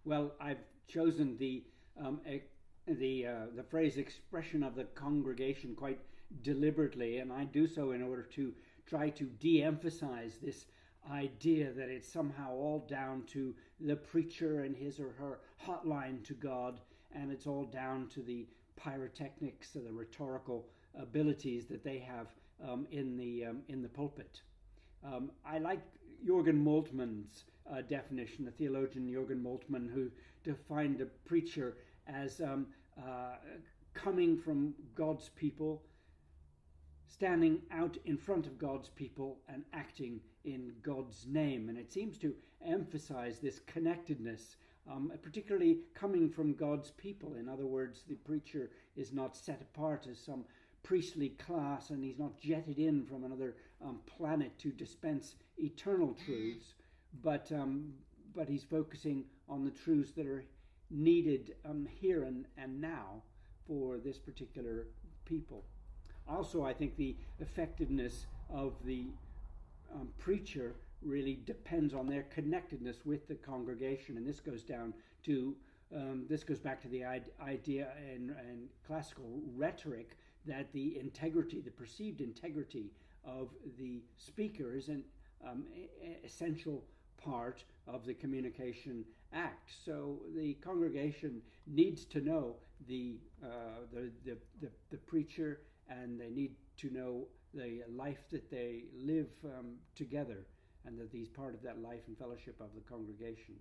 Well, I've chosen the phrase expression of the congregation quite deliberately, and I do so in order to try to de-emphasize this idea that it's somehow all down to the preacher and his or her hotline to God, and it's all down to the pyrotechnics or the rhetorical abilities that they have in the pulpit. I like Jürgen Moltmann's definition, the theologian Jürgen Moltmann, who defined a preacher as coming from God's people, standing out in front of God's people and acting in God's name. And it seems to emphasize this connectedness, particularly coming from God's people. In other words, the preacher is not set apart as some priestly class, and he's not jetted in from another planet to dispense eternal truths, but he's focusing on the truths that are needed here and now for this particular people. Also, I think the effectiveness of the preacher really depends on their connectedness with the congregation, and this goes down to this goes back to the idea in classical rhetoric that the integrity, the perceived integrity of the speaker is an essential part of the communication act. So the congregation needs to know the preacher, and they need to know the life that they live together, and that he's part of that life and fellowship of the congregation.